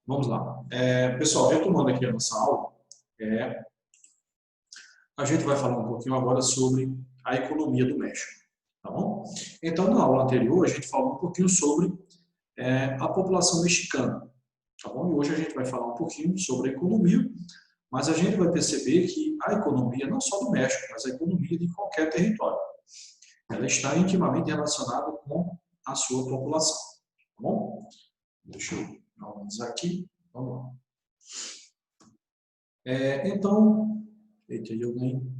Vamos lá. Pessoal, retomando aqui a nossa aula, a gente vai falar um pouquinho agora sobre a economia do México, tá bom? Então, na aula anterior, a gente falou um pouquinho sobre a população mexicana, tá bom? E hoje a gente vai falar um pouquinho sobre a economia, mas a gente vai perceber que a economia, não só do México, mas a economia de qualquer território, ela está intimamente relacionada com a sua população, tá bom? Deixa eu organizar aqui. Vamos lá. Então, eita, eu nem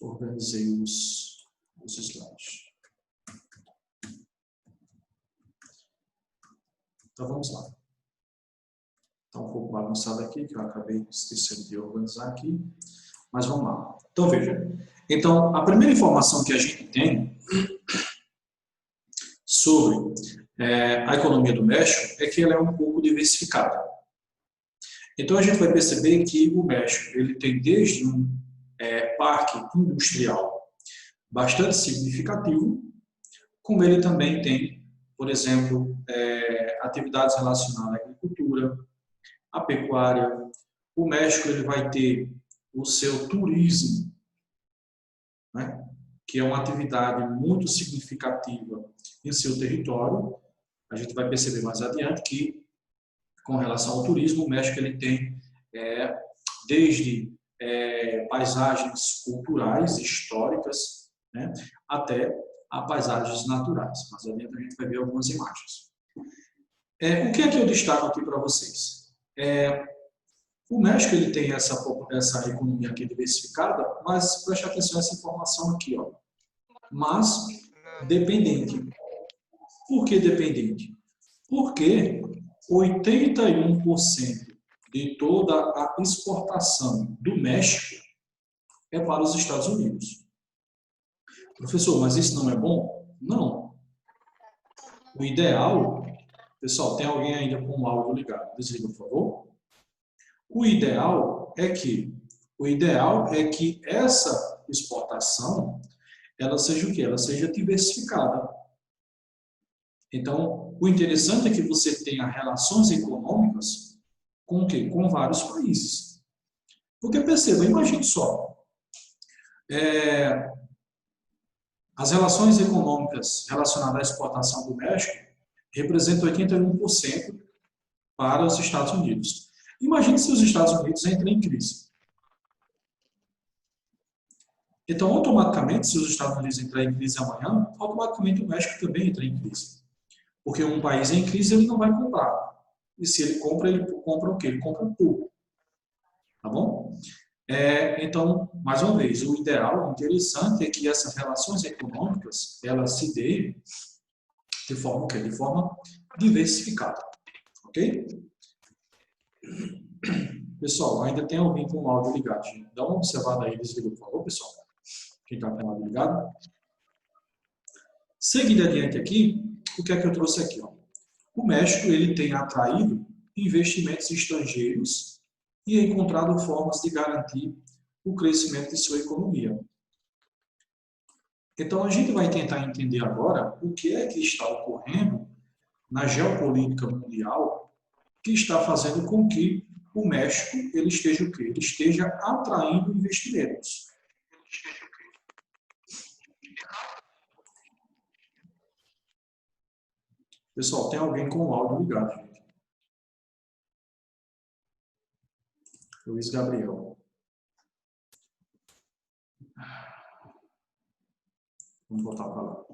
organizei os slides. Então, vamos lá. Está um pouco bagunçado aqui, que eu acabei esquecendo de organizar aqui. Mas vamos lá. Então, veja. Então, a primeira informação que a gente tem sobre a economia do México é que ela é um pouco diversificada. Então, a gente vai perceber que o México ele tem desde um parque industrial bastante significativo, como ele também tem, por exemplo, atividades relacionadas à agricultura, à pecuária. O México ele vai ter o seu turismo, né, que é uma atividade muito significativa em seu território. A gente vai perceber mais adiante que, com relação ao turismo, o México ele tem desde paisagens culturais, históricas, né, até a paisagens naturais. Mas adiante a gente vai ver algumas imagens. O que é que eu destaco aqui para vocês? O México ele tem essa economia aqui diversificada, mas preste atenção nessa informação aqui, ó. Mas dependente. Por que dependente? Porque 81% de toda a exportação do México é para os Estados Unidos. Professor, mas isso não é bom? Não. O ideal, pessoal, tem alguém ainda com o áudio ligado? Desliga, por favor. O ideal é que essa exportação ela seja o quê? Ela seja diversificada. Então, o interessante é que você tenha relações econômicas com o quê? Com vários países. Porque perceba, imagine só, as relações econômicas relacionadas à exportação do México representam 81% para os Estados Unidos. Imagine se os Estados Unidos entram em crise. Então, automaticamente, se os Estados Unidos entrarem em crise amanhã, automaticamente o México também entra em crise. Porque um país em crise, ele não vai comprar. E se ele compra o quê? Ele compra pouco. Tá bom? Então, mais uma vez, o ideal, o interessante é que essas relações econômicas, elas se dêem de forma o quê? De forma diversificada. Ok? Pessoal, ainda tem alguém com o áudio ligado. Gente. Dá uma observada aí, desliga, por favor, pessoal. Quem está com o áudio ligado. Seguindo adiante aqui, o que é que eu trouxe aqui? Ó? O México ele tem atraído investimentos estrangeiros e encontrado formas de garantir o crescimento de sua economia. Então, a gente vai tentar entender agora o que é que está ocorrendo na geopolítica mundial que está fazendo com que o México ele esteja o quê? Ele esteja atraindo investimentos. Pessoal, tem alguém com o áudio ligado, gente. Luiz Gabriel. Vamos voltar para lá.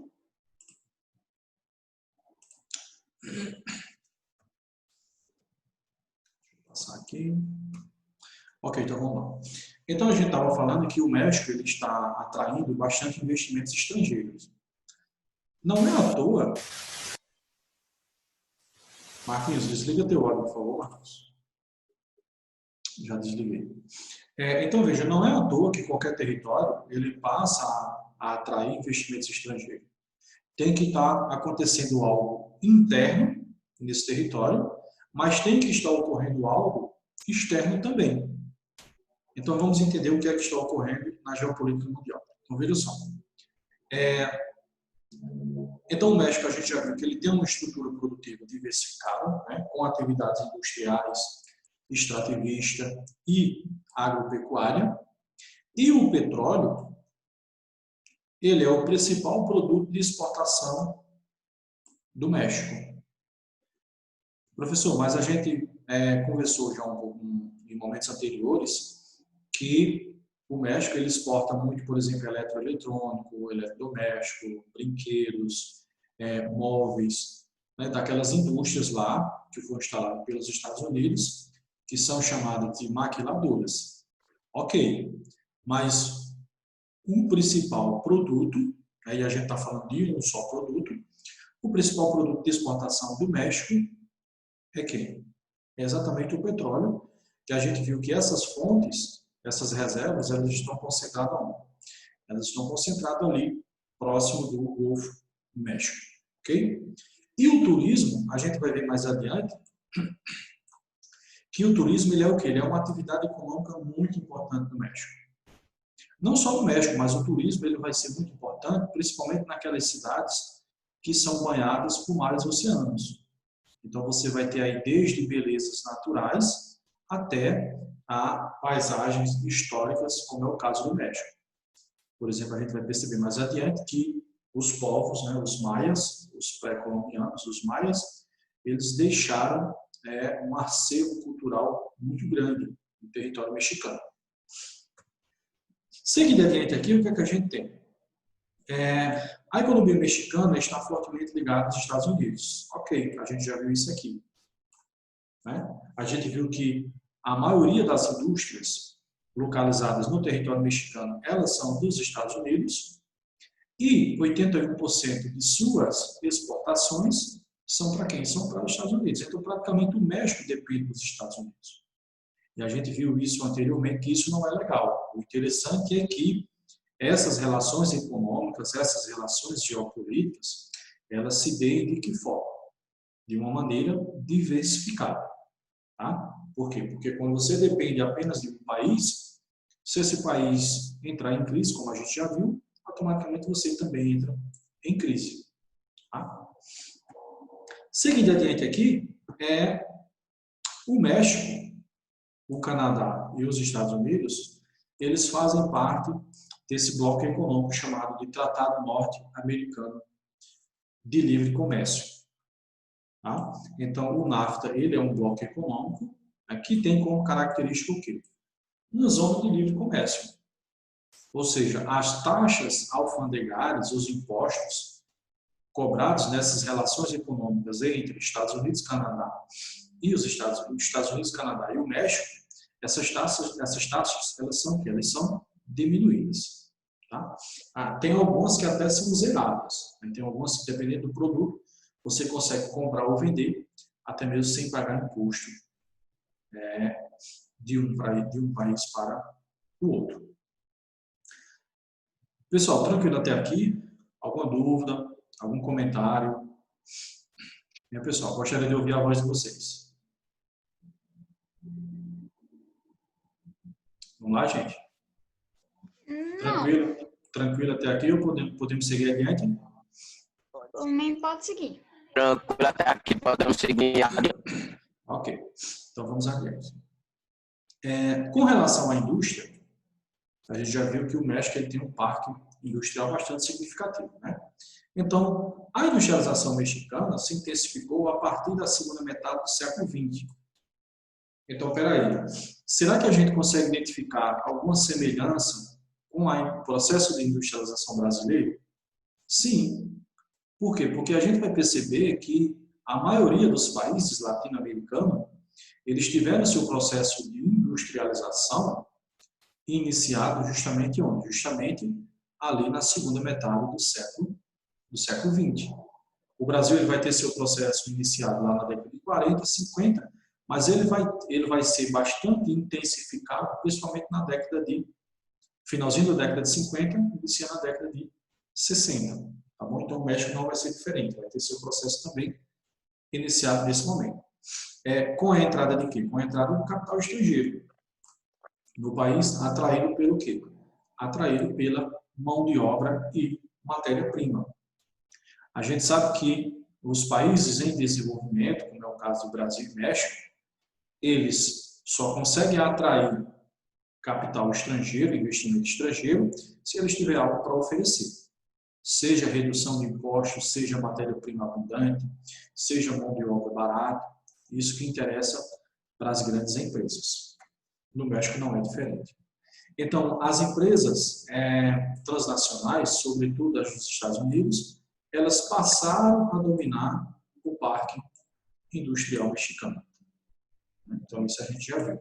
Deixa eu passar aqui. Ok, então vamos lá. Então a gente estava falando que o México ele está atraindo bastante investimentos estrangeiros. Não é à toa. Marquinhos, desliga teu áudio, por favor, Marquinhos. Já desliguei. Então veja, não é à toa que qualquer território ele passa a atrair investimentos estrangeiros. Tem que estar acontecendo algo interno nesse território, mas tem que estar ocorrendo algo externo também. Então vamos entender o que é que está ocorrendo na geopolítica mundial. Então veja só. Então, o México, a gente já viu que ele tem uma estrutura produtiva diversificada, né, com atividades industriais, extrativista e agropecuária. E o petróleo, ele é o principal produto de exportação do México. Professor, mas a gente conversou já um pouco em momentos anteriores que o México ele exporta muito, por exemplo, eletroeletrônico, eletrodoméstico, brinquedos, móveis, né, daquelas indústrias lá que foram instaladas pelos Estados Unidos, que são chamadas de maquiladoras. Ok, mas o principal produto, aí a gente está falando de um só produto, o principal produto de exportação do México é quem? É exatamente o petróleo, que a gente viu que essas fontes, essas reservas, elas estão concentradas onde? Elas estão concentradas ali, próximo do Golfo do México. Ok? E o turismo, a gente vai ver mais adiante, que o turismo ele é o quê? Ele é uma atividade econômica muito importante no México. Não só no México, mas o turismo ele vai ser muito importante, principalmente naquelas cidades que são banhadas por mares e oceanos. Então, você vai ter aí desde belezas naturais até a paisagens históricas, como é o caso do México. Por exemplo, a gente vai perceber mais adiante que os povos, né, os maias, os pré-colombianos, os maias, eles deixaram um acervo cultural muito grande no território mexicano. Seguindo adiante aqui, o que é que a gente tem? A economia mexicana está fortemente ligada aos Estados Unidos. Ok, a gente já viu isso aqui. Né? A gente viu que a maioria das indústrias localizadas no território mexicano, elas são dos Estados Unidos e 81% de suas exportações são para quem? São para os Estados Unidos. Então, praticamente o México depende dos Estados Unidos. E a gente viu isso anteriormente, que isso não é legal. O interessante é que essas relações econômicas, essas relações geopolíticas, elas se deem de que forma? De uma maneira diversificada. Tá? Por quê? Porque quando você depende apenas de um país, se esse país entrar em crise, como a gente já viu, automaticamente você também entra em crise. Tá? Seguindo adiante aqui, o México, o Canadá e os Estados Unidos, eles fazem parte desse bloco econômico chamado de Tratado Norte-Americano de Livre Comércio. Tá? Então, o NAFTA ele é um bloco econômico que tem como característica o quê? Uma zona de livre comércio. Ou seja, as taxas alfandegárias, os impostos cobrados nessas relações econômicas entre Estados Unidos, Canadá e os Estados Unidos, Canadá e o México, essas taxas elas são o quê? Elas são diminuídas. Tá? Tem algumas que até são zeradas. Né? Tem algumas que, dependendo do produto, você consegue comprar ou vender, até mesmo sem pagar imposto de um país para o outro. Pessoal, tranquilo até aqui? Alguma dúvida? Algum comentário? Pessoal, gostaria de ouvir a voz de vocês. Vamos lá, gente? Tranquilo? Tranquilo até aqui ou podemos seguir adiante? Também pode seguir. Tranquilo até aqui, podemos seguir. Ok, então vamos adiante. Com relação à indústria, a gente já viu que o México ele tem um parque industrial bastante significativo. Né? Então, a industrialização mexicana se intensificou a partir da segunda metade do século XX. Então, peraí, será que a gente consegue identificar alguma semelhança com o processo de industrialização brasileiro? Sim. Por quê? Porque a gente vai perceber que a maioria dos países latino-americanos, eles tiveram seu processo de industrialização iniciado justamente onde? Justamente ali na segunda metade do século XX. O Brasil ele vai ter seu processo iniciado lá na década de 40, 50, mas ele vai ser bastante intensificado, principalmente na finalzinho da década de 50, iniciando a década de 60. Tá bom? Então o México não vai ser diferente, vai ter seu processo também iniciado nesse momento. Com a entrada de quê? Com a entrada do capital estrangeiro no país, atraído pelo quê? Atraído pela mão de obra e matéria-prima. A gente sabe que os países em desenvolvimento, como é o caso do Brasil e México, eles só conseguem atrair capital estrangeiro, investimento estrangeiro, se eles tiverem algo para oferecer. Seja redução de impostos, seja matéria-prima abundante, seja mão de obra barata, isso que interessa para as grandes empresas. No México não é diferente. Então, as empresas transnacionais, sobretudo as dos Estados Unidos, elas passaram a dominar o parque industrial mexicano. Então, isso a gente já viu,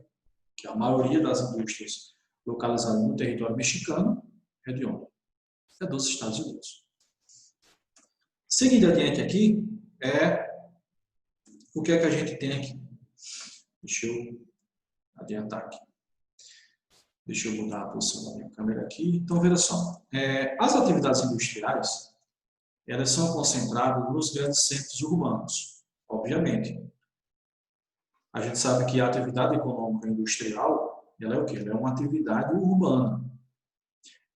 que a maioria das indústrias localizadas no território mexicano é de onde? É dos Estados Unidos. Seguindo adiante aqui, o que é que a gente tem aqui? Deixa eu adiantar aqui. Deixa eu mudar a posição da minha câmera aqui. Então, veja só. As atividades industriais, elas são concentradas nos grandes centros urbanos, obviamente. A gente sabe que a atividade econômica industrial, ela é o quê? Ela é uma atividade urbana.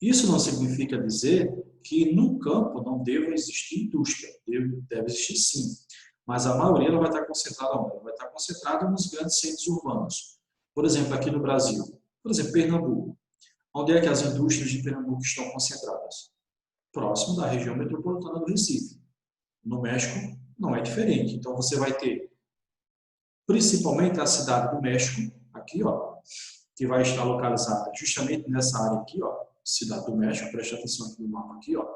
Isso não significa dizer que no campo não deva existir indústria. Deve existir sim. Mas a maioria ela vai estar concentrada onde? Ela vai estar concentrada nos grandes centros urbanos. Por exemplo, aqui no Brasil. Por exemplo, Pernambuco. Onde é que as indústrias de Pernambuco estão concentradas? Próximo da região metropolitana do Recife. No México, não é diferente. Então, você vai ter, principalmente a cidade do México, aqui, ó, que vai estar localizada justamente nessa área aqui, ó, cidade do México, preste atenção aqui no mapa aqui, ó.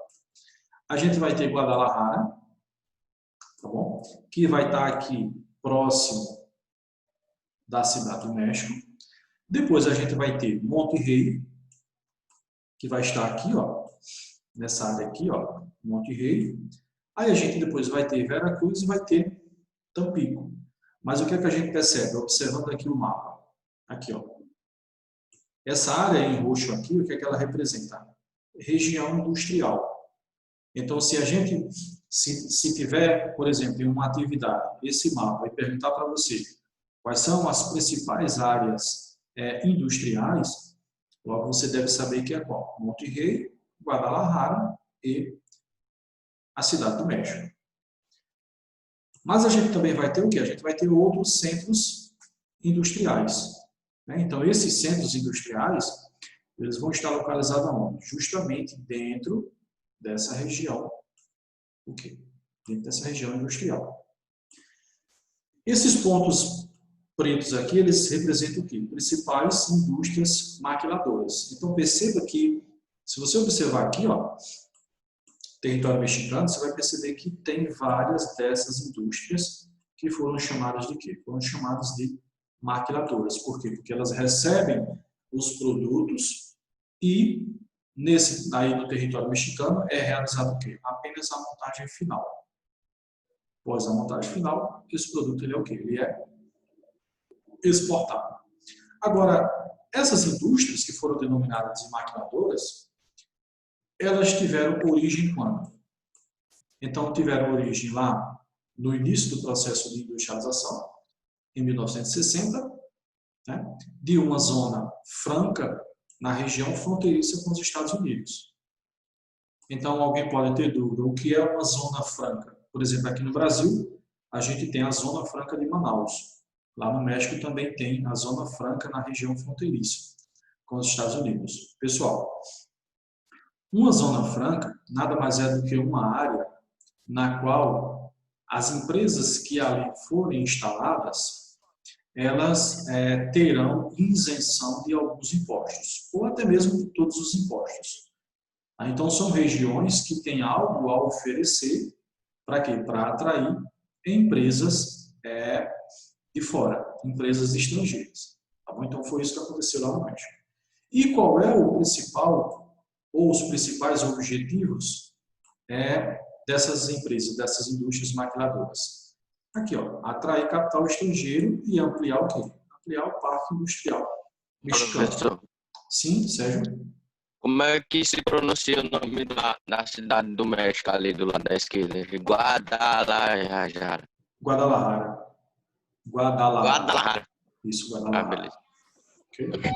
A gente vai ter Guadalajara, tá bom? Que vai estar aqui próximo da cidade do México. Depois a gente vai ter Monterrey, que vai estar aqui, ó, nessa área aqui, ó, Monterrey. Aí a gente depois vai ter Veracruz e vai ter Tampico. Mas o que é que a gente percebe? Observando aqui o mapa. Aqui, ó. Essa área em roxo aqui, o que é que ela representa? Região industrial. Então, se a gente, se tiver, por exemplo, em uma atividade, esse mapa, e perguntar para você quais são as principais áreas industriais, logo você deve saber que é qual? Monterrey, Guadalajara e a cidade do México. Mas a gente também vai ter o quê? A gente vai ter outros centros industriais. Então, esses centros industriais, eles vão estar localizados onde? Justamente dentro dessa região, o quê? Dentro dessa região industrial. Esses pontos pretos aqui, eles representam o quê? Principais indústrias maquiladoras. Então, perceba que, se você observar aqui, ó, território mexicano, você vai perceber que tem várias dessas indústrias que foram chamadas de quê? Foram chamadas de maquiladoras. Por quê? Porque elas recebem os produtos e aí no território mexicano é realizado o quê? Apenas a montagem final. Após a montagem final, esse produto ele é o quê? Ele é exportado. Agora, essas indústrias que foram denominadas de maquiladoras, elas tiveram origem quando? Então, tiveram origem lá no início do processo de industrialização, em 1960, né, de uma zona franca na região fronteiriça com os Estados Unidos. Então, alguém pode ter dúvida, o que é uma zona franca? Por exemplo, aqui no Brasil, a gente tem a Zona Franca de Manaus. Lá no México também tem a Zona Franca na região fronteiriça com os Estados Unidos. Pessoal, uma zona franca nada mais é do que uma área na qual as empresas que ali forem instaladas, elas terão isenção de alguns impostos, ou até mesmo de todos os impostos. Então, são regiões que têm algo a oferecer para quê? Para atrair empresas de fora, empresas estrangeiras. Tá bom? Então, foi isso que aconteceu lá no México. E qual é o principal, ou os principais objetivos dessas empresas, dessas indústrias maquiladoras? Aqui, ó, atrair capital estrangeiro e ampliar o quê? Ampliar o parque industrial mexicano. Professor, Sim, Sérgio? como é que se pronuncia o nome da cidade do México ali do lado da esquerda? Guadalajara. Guadalajara. Guadalajara. Guadalajara. Isso, Ah, Guadalajara. beleza. Okay?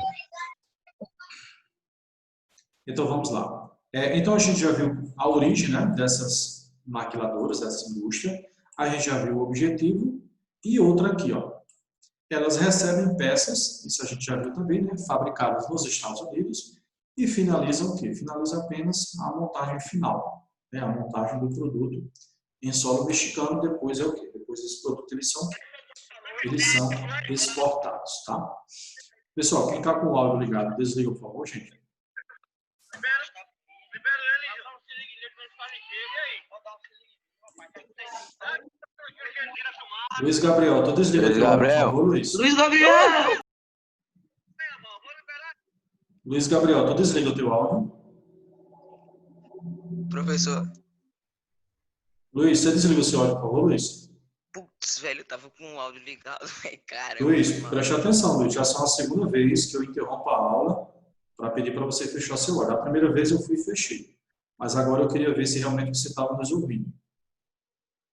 Então, vamos lá. Então, a gente já viu a origem, né, dessas maquiladoras dessa indústria. A gente já viu o objetivo. E outra aqui, ó. Elas recebem peças, isso a gente já viu também, né? Fabricadas nos Estados Unidos. E finalizam o quê? Finaliza apenas a montagem final, né? A montagem do produto em solo mexicano. Depois é o quê? Depois desse produto eles são exportados, tá? Pessoal, quem está com o áudio ligado, desliga, por favor, gente. Luiz Gabriel, tu desliga teu áudio, por favor, Luiz. Luiz Gabriel! Luiz Gabriel, tu desliga o teu áudio. Professor, Luiz, você desliga o seu áudio, por favor, Luiz. putz, velho, eu tava com o áudio ligado, velho, cara. Luiz, preste atenção, Luiz. Já são a segunda vez que eu interrompo a aula para pedir para você fechar seu áudio. A primeira vez eu fui e fechei. Mas agora eu queria ver se realmente você estava nos ouvindo.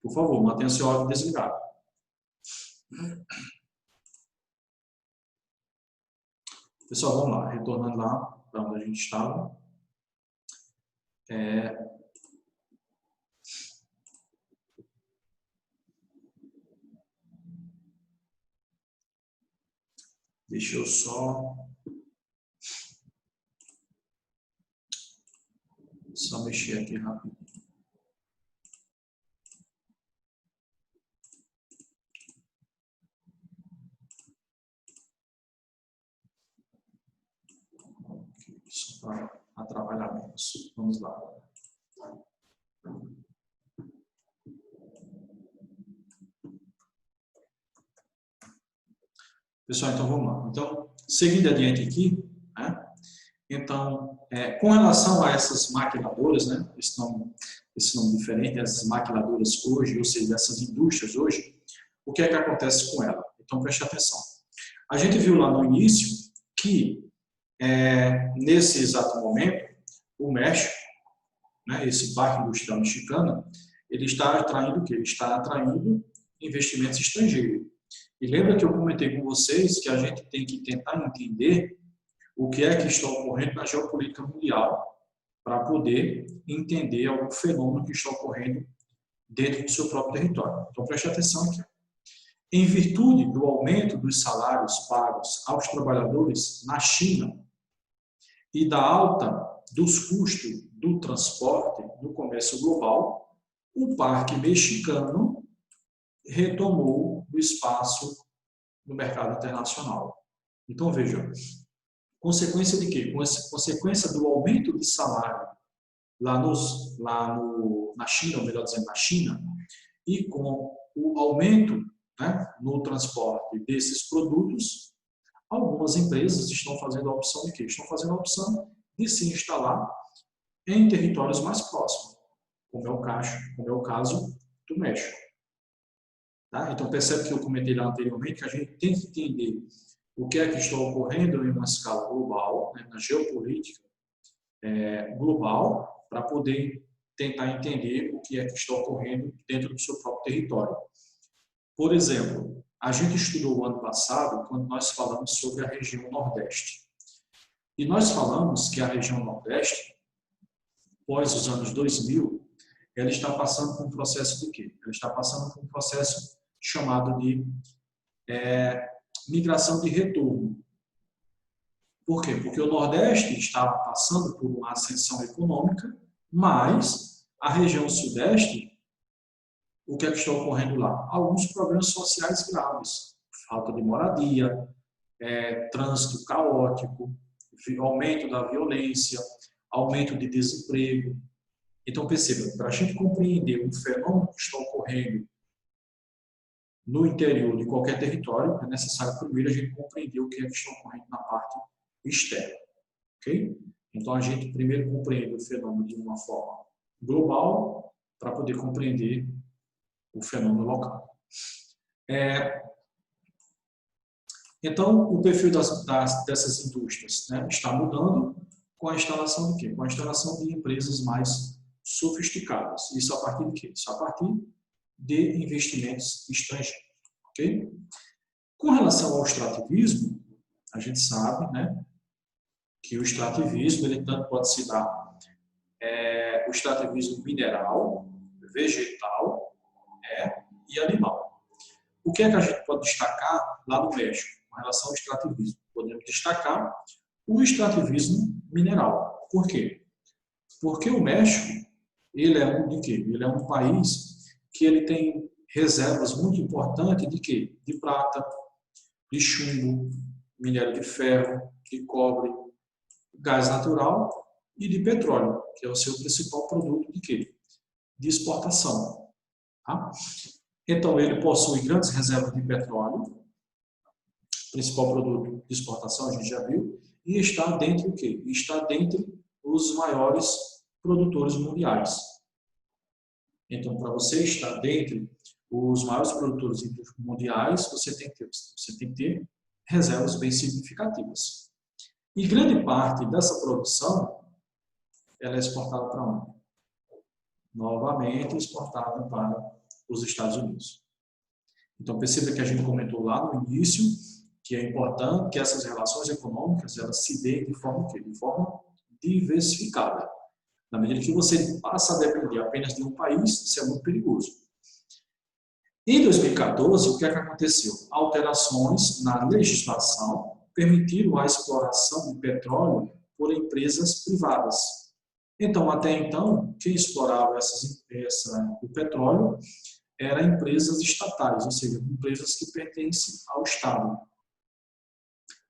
Por favor, mantenha seu áudio desligado. Pessoal, vamos lá. Retornando lá para onde a gente estava. Deixa eu só mexer aqui rápido. Só para atrapalhar menos. Vamos lá. Pessoal, então vamos lá. Então, seguindo adiante aqui, né? Então, com relação a essas maquiladoras, né? Esse nome diferente, essas maquiladoras hoje, ou seja, essas indústrias hoje, o que é que acontece com ela? Então, preste atenção. A gente viu lá no início que, nesse exato momento, o México, né, esse parque industrial mexicano, ele está atraindo o quê? Ele está atraindo investimentos estrangeiros. E lembra que eu comentei com vocês que a gente tem que tentar entender o que é que está ocorrendo na geopolítica mundial para poder entender algum fenômeno que está ocorrendo dentro do seu próprio território. Então, preste atenção aqui. Em virtude do aumento dos salários pagos aos trabalhadores na China e da alta dos custos do transporte no comércio global, o parque mexicano retomou o espaço no mercado internacional. Então, veja, consequência de quê? Consequência do aumento de salário na China, ou melhor dizendo, na China, e com o aumento, né, no transporte desses produtos, algumas empresas estão fazendo a opção de quê? Estão fazendo a opção de se instalar em territórios mais próximos, como é o caso do México. Tá? Então, percebe que eu comentei lá anteriormente que a gente tem que entender o que é que está ocorrendo em uma escala global, né, na geopolítica global, para poder tentar entender o que é que está ocorrendo dentro do seu próprio território. Por exemplo, a gente estudou o ano passado quando nós falamos sobre a região Nordeste. E nós falamos que a região Nordeste, após os anos 2000, ela está passando por um processo de quê? Ela está passando por um processo chamado de migração de retorno. Por quê? Porque o Nordeste estava passando por uma ascensão econômica, mas a região Sudeste, o que é que está ocorrendo lá? Alguns problemas sociais graves. Falta de moradia, trânsito caótico, aumento da violência, aumento de desemprego. Então, perceba, para a gente compreender um fenômeno que está ocorrendo no interior de qualquer território, é necessário primeiro a gente compreender o que é que está ocorrendo na parte externa. Ok? Então, a gente primeiro compreende o fenômeno de uma forma global para poder compreender o fenômeno local. Então, o perfil dessas indústrias, né, está mudando com a instalação de quê? Com a instalação de empresas mais sofisticadas. Isso a partir de quê? Isso a partir de investimentos estrangeiros. Ok? Com relação ao extrativismo, a gente sabe, né, que o extrativismo ele tanto pode se dar o extrativismo mineral, vegetal e animal. O que é que a gente pode destacar lá no México com relação ao extrativismo? Podemos destacar o extrativismo mineral. Por quê? Porque o México, ele é um de quê? Ele é um país que ele tem reservas muito importantes de quê? De prata, de chumbo, minério de ferro, de cobre, gás natural e de petróleo, que é o seu principal produto de quê? De exportação. Tá? Então, ele possui grandes reservas de petróleo, principal produto de exportação, a gente já viu, e está dentre o quê? Está dentre os maiores produtores mundiais. Então, para você estar dentre os maiores produtores mundiais, você tem que ter reservas bem significativas. E grande parte dessa produção, ela é exportada para onde? Novamente, exportada para os Estados Unidos. Então, perceba que a gente comentou lá no início que é importante que essas relações econômicas elas se deem de forma o quê? De forma diversificada. Na medida que você passa a depender apenas de um país, isso é muito perigoso. Em 2014, o que é que aconteceu? Alterações na legislação permitiram a exploração de petróleo por empresas privadas. Então, até então, quem explorava o petróleo eram empresas estatais, ou seja, empresas que pertencem ao Estado.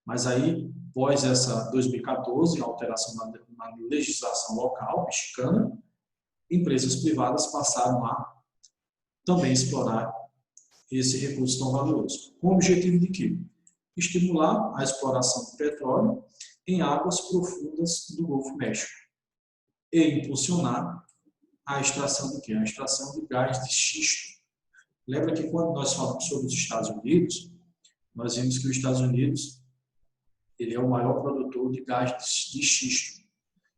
Mas aí, após essa 2014, a alteração na legislação local mexicana, empresas privadas passaram a também explorar esse recurso tão valioso. Com o objetivo de quê? Estimular a exploração de petróleo em águas profundas do Golfo México e impulsionar a extração de quê? A extração de gás de xisto. Lembra que quando nós falamos sobre os Estados Unidos, nós vimos que os Estados Unidos ele é o maior produtor de gás de xisto.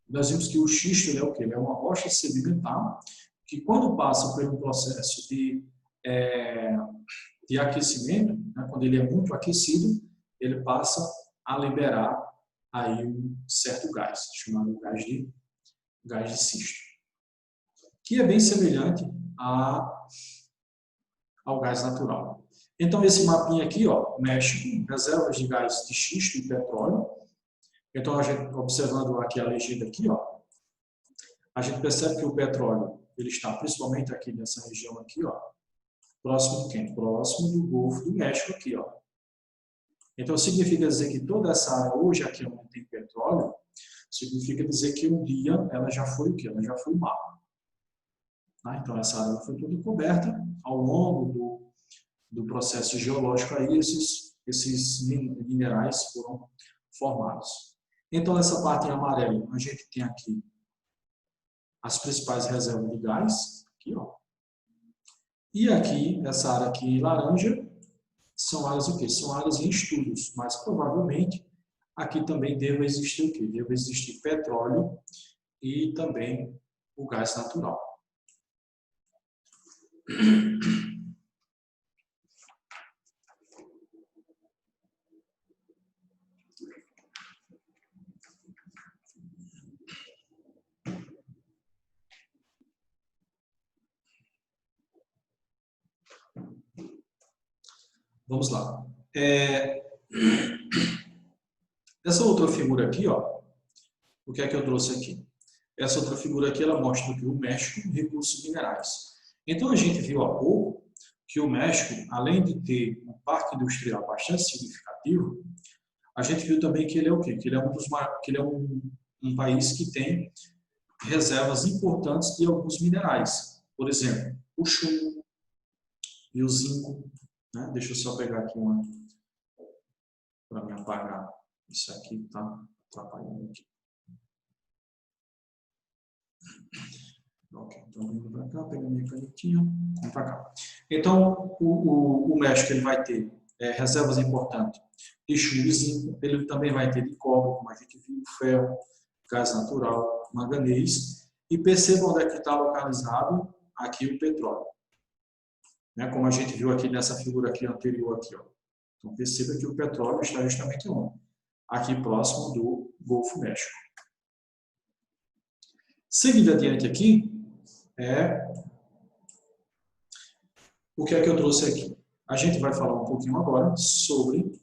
Nós vimos que o xisto ele é o quê? Ele é uma rocha sedimentar que quando passa por um processo de aquecimento, né, quando ele é muito aquecido, ele passa a liberar aí um certo gás, chamado gás de xisto, que é bem semelhante ao gás natural. Então, esse mapinha aqui, ó, México, reservas de gás de xisto e petróleo. Então, a gente, observando aqui a legenda aqui, ó, a gente percebe que o petróleo ele está principalmente aqui nessa região aqui, ó, próximo de quem? Próximo do Golfo do México aqui, ó. Então, significa dizer que toda essa área hoje aqui onde tem petróleo, significa dizer que um dia ela já foi o quê? Ela já foi mar. Tá? Então, essa área foi toda coberta ao longo do processo geológico aí, esses minerais foram formados. Então, nessa parte em amarelo, a gente tem aqui as principais reservas de gás, aqui, ó. E aqui, essa área aqui em laranja, são áreas o quê? São áreas em estudos, mas provavelmente aqui também deve existir o quê? Deve existir petróleo e também o gás natural. Vamos lá. Essa outra figura aqui, ó, o que é que eu trouxe aqui? Essa outra figura aqui, ela mostra que o México recursos minerais. Então, a gente viu há pouco que o México, além de ter um parque industrial bastante significativo, a gente viu também que ele é o quê? Que ele é um país que tem reservas importantes de alguns minerais. Por exemplo, o chumbo e o zinco. Né? Deixa eu só pegar aqui uma para me apagar. Isso aqui está atrapalhando aqui. Ok, então vamos para cá, pega minha canetinha, vamos para cá. Então, o México ele vai ter reservas importantes de chumbo e zinco, ele também vai ter de cobre, como a gente viu, ferro, gás natural, manganês, e perceba onde é que está localizado aqui o petróleo. Né, como a gente viu aqui nessa figura aqui anterior aqui, ó. Então perceba que o petróleo está justamente onde? Aqui próximo do Golfo México. Seguindo adiante aqui, o que é que eu trouxe aqui? A gente vai falar um pouquinho agora sobre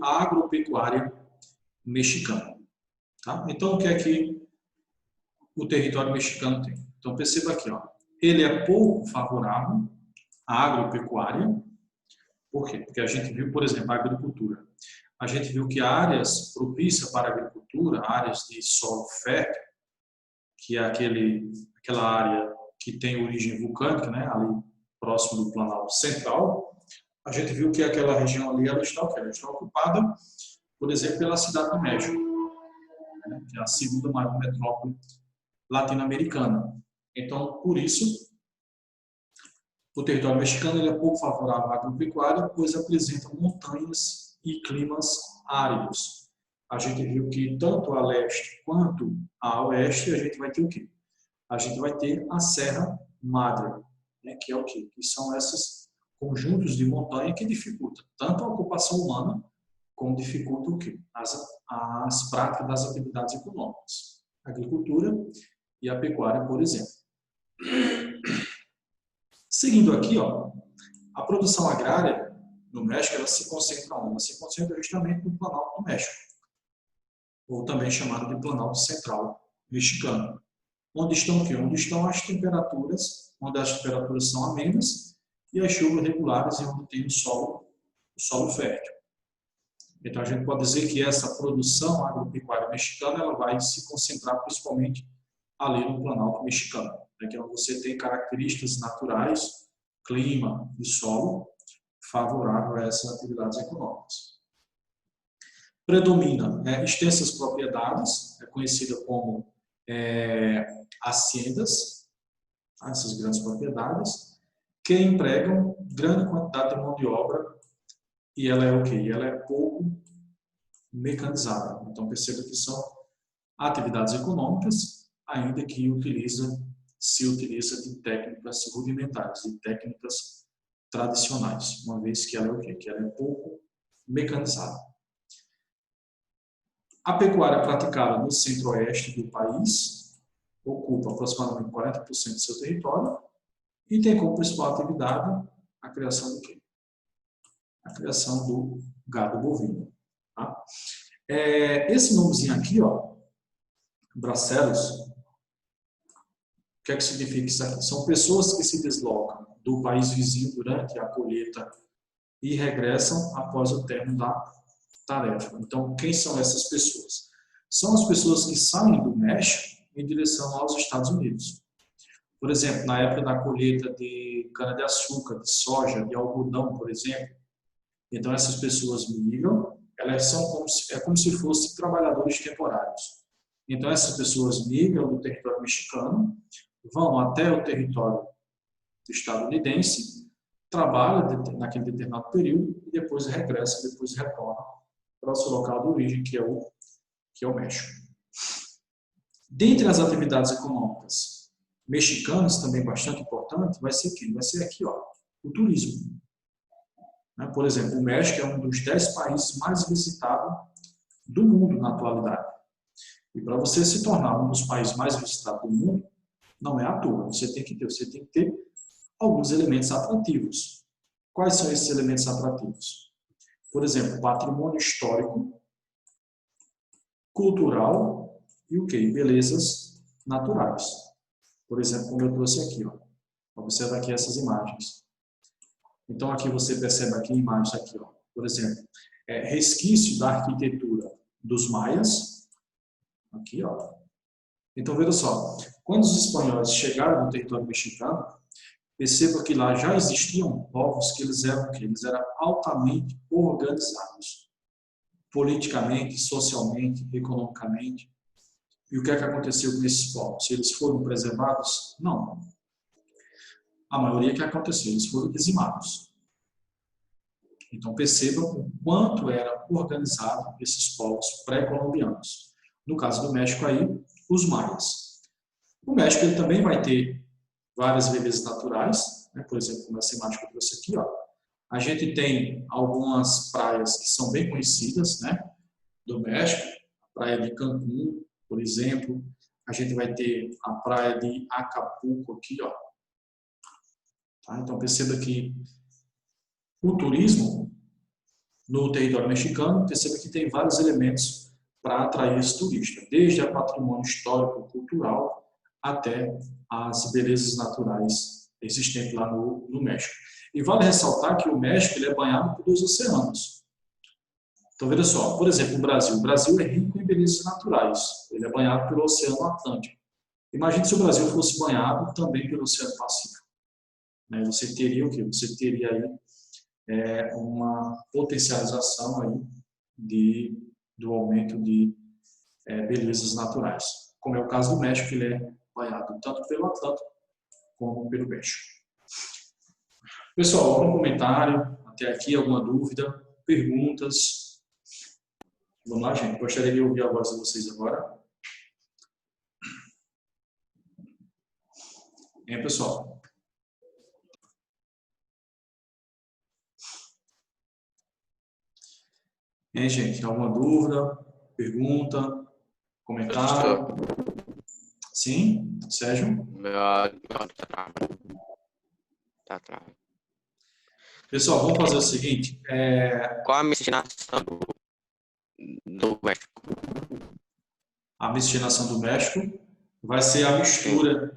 a agropecuária mexicana. Tá? Então, o que é que o território mexicano tem? Então, perceba aqui, ó, ele é pouco favorável à agropecuária. Por quê? Porque a gente viu, por exemplo, a agricultura. A gente viu que áreas propícias para a agricultura, áreas de solo fértil, que é aquela área que tem origem vulcânica, né, ali próximo do Planalto Central, a gente viu que aquela região ali ela está ocupada, por exemplo, pela cidade do México, né, que é a segunda maior metrópole latino-americana. Então, por isso, o território mexicano ele é pouco favorável à agropecuária, pois apresenta montanhas e climas áridos. A gente viu que tanto a leste quanto a oeste a gente vai ter o quê? A gente vai ter a Serra Madre, né, que é o quê? Que são esses conjuntos de montanha que dificultam tanto a ocupação humana, como dificultam o quê? As práticas das atividades econômicas, a agricultura e a pecuária, por exemplo. Seguindo aqui, ó, a produção agrária no México ela se concentra onde? Ela se concentra justamente no Planalto do México, ou também chamado de Planalto Central mexicano. Onde estão o quê? Onde estão as temperaturas, onde as temperaturas são amenas e as chuvas regulares e onde tem o solo fértil. Então a gente pode dizer que essa produção agropecuária mexicana ela vai se concentrar principalmente ali no Planalto mexicano, né, que é onde você tem características naturais, clima e solo favorável a essas atividades econômicas. Predomina extensas propriedades, é conhecida como haciendas, essas grandes propriedades, que empregam grande quantidade de mão de obra e ela é o quê? Ela é pouco mecanizada. Então perceba que são atividades econômicas, ainda que se utiliza de técnicas rudimentares, de técnicas tradicionais, uma vez que ela é o quê? Que ela é pouco mecanizada. A pecuária praticada no centro-oeste do país ocupa aproximadamente 40% do seu território e tem como principal atividade a criação do quê? A criação do gado bovino. Tá? Esse nomezinho aqui, ó, braceros, o que é que significa isso aqui? São pessoas que se deslocam do país vizinho durante a colheita e regressam após o término da tarefa. Então, quem são essas pessoas? São as pessoas que saem do México em direção aos Estados Unidos. Por exemplo, na época da colheita de cana-de-açúcar, de soja, de algodão, por exemplo. Então, essas pessoas migram, elas são como se fossem trabalhadores temporários. Então, essas pessoas migram do território mexicano, vão até o território estadunidense, trabalham naquele determinado período e depois regressam, depois retornam para o seu local de origem, que é o México. Dentre as atividades econômicas mexicanas, também bastante importante, vai ser quem? Vai ser aqui, ó, o turismo. Por exemplo, o México é um dos 10 países mais visitados do mundo na atualidade. E para você se tornar um dos países mais visitados do mundo, não é à toa. Você tem que ter alguns elementos atrativos. Quais são esses elementos atrativos? Por exemplo, patrimônio histórico, cultural e o quê? Belezas naturais. Por exemplo, como eu trouxe aqui, ó. Observa aqui essas imagens. Então aqui você percebe aqui imagens aqui, ó. Por exemplo, resquício da arquitetura dos maias. Aqui, ó. Então veja só, quando os espanhóis chegaram no território mexicano, perceba que lá já existiam povos que eles eram altamente organizados, politicamente, socialmente, economicamente. E o que é que aconteceu com esses povos? Eles foram preservados? Não. A maioria que aconteceu, eles foram dizimados. Então percebam o quanto era organizado esses povos pré-colombianos. No caso do México aí, os maias. O México ele também vai ter várias belezas naturais, né? Por exemplo, como essa imagem que eu trouxe aqui, ó. A gente tem algumas praias que são bem conhecidas, né, do México, a praia de Cancún, por exemplo, a gente vai ter a praia de Acapulco aqui, ó. Tá? Então, perceba que o turismo no território mexicano, perceba que tem vários elementos para atrair esse turista, desde o patrimônio histórico, cultural, até as belezas naturais existentes lá no México. E vale ressaltar que o México ele é banhado por 2 oceanos. Então, veja só, por exemplo, o Brasil. O Brasil é rico em belezas naturais. Ele é banhado pelo Oceano Atlântico. Imagine se o Brasil fosse banhado também pelo Oceano Pacífico. Você teria o quê? Você teria aí uma potencialização aí do aumento de belezas naturais. Como é o caso do México, ele é banhado tanto pelo Atlântico como pelo México. Pessoal, algum comentário até aqui, alguma dúvida, perguntas? Vamos lá, gente. Gostaria de ouvir a voz de vocês agora. Pessoal? Gente, alguma dúvida, pergunta, comentário? Sim, Sérgio? Meu tá travado. Pessoal, vamos fazer o seguinte. Qual a miscigenação do México? A miscigenação do México vai ser a mistura,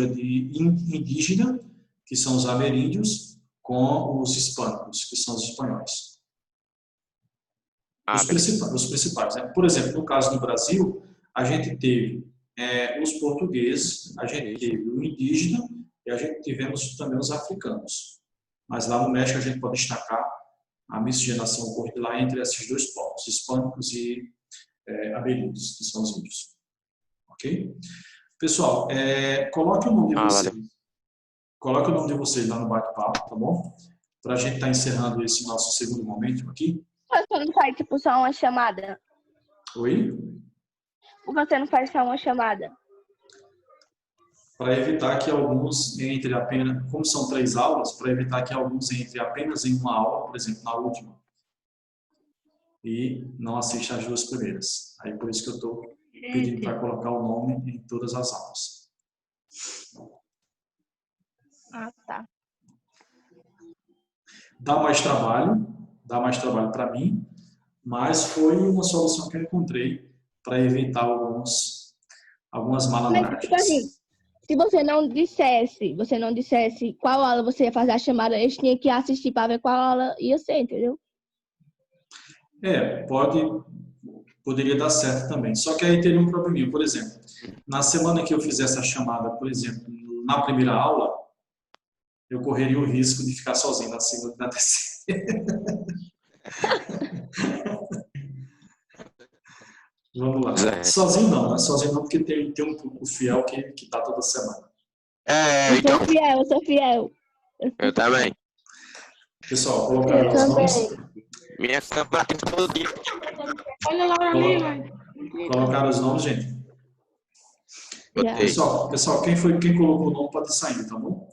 de indígena, que são os ameríndios, com os hispânicos, que são os espanhóis. Os principais. Né? Por exemplo, no caso do Brasil, a gente teve os portugueses, a gente teve o indígena e a gente tivemos também os africanos. Mas lá no México a gente pode destacar a miscigenação ocorrida lá entre esses 2 povos, hispânicos e ameríndios, que são os índios. Ok? Pessoal, coloque o nome de vocês. Valeu. Coloque o nome de vocês lá no bate-papo, tá bom? Para a gente estar encerrando esse nosso segundo momento aqui. Você não faz, tipo, só uma chamada? Oi? Você não faz só uma chamada? Para evitar que alguns entre apenas, como são 3 aulas, para evitar que alguns entre apenas em uma aula, por exemplo, na última, e não assista as 2 primeiras. Aí por isso que eu estou pedindo para colocar o nome em todas as aulas. Ah, tá. Dá mais trabalho para mim, mas foi uma solução que eu encontrei para evitar algumas Mas, tipo malandragens. assim, se você não dissesse qual aula você ia fazer a chamada, eles tinham que assistir para ver qual aula ia ser, entendeu? Poderia dar certo também. Só que aí teria um probleminha. Por exemplo, na semana que eu fizer essa chamada, por exemplo, na primeira aula, eu correria o risco de ficar sozinho na segunda e na terceira. Vamos lá. Sozinho não, né? Sozinho não, porque tem um público fiel que está toda semana. Eu sou fiel. Eu também. Pessoal, colocaram os nomes. Minha semana tem todo dia. Olha lá pra mim, mano. Colocaram os nomes, gente. Já. Pessoal, quem colocou o nome pode ir saindo, tá bom?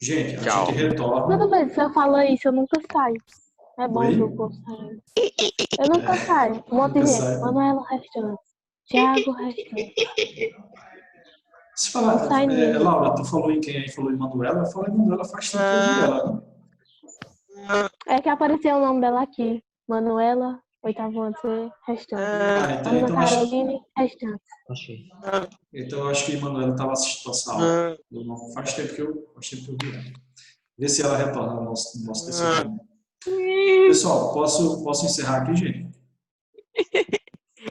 Gente, a Tchau. gente retorna. Toda vez que você fala isso, eu nunca saio. É bom Oi? que eu posso sair. Eu nunca saio. Um monte de Nunca gente. sai. Manuela Restante. Thiago Restante. Se falar, Não sai mesmo. Laura, tu falou em quem aí? Falou em Manuela? Fala em Manuela, faz tempo que eu vi ela, né? É que apareceu o nome dela aqui. Manuela, 8º ano C, Restante. Então, Ana então, acho, Caroline, Restante. então eu acho que Manuela estava assistindo essa aula. Faz tempo que eu vi ela. Vê se ela retorna no nosso terceiro momento. Pessoal, posso encerrar aqui, gente?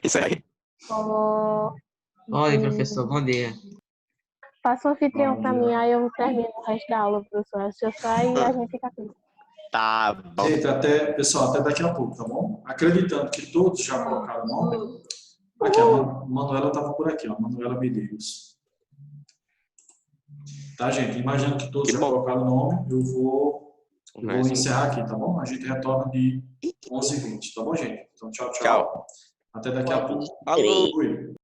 Isso aí. Oi, professor, bom dia. Passa o anfitrião Bom pra dia. mim, aí eu termino o resto da aula, professor. Se eu sair, a gente fica aqui. Tá bom. Gente, pessoal, até daqui a pouco, tá bom? Acreditando que todos já colocaram o nome. Aqui, a Manuela estava por aqui, ó, Manuela Medeiros. Tá, gente? Imaginando que todos Que já bom. colocaram o nome, eu vou encerrar aqui, tá bom? A gente retorna de 11h20, tá bom, gente? Então, tchau. Tchau. Até daqui a pouco. Alô. Fui.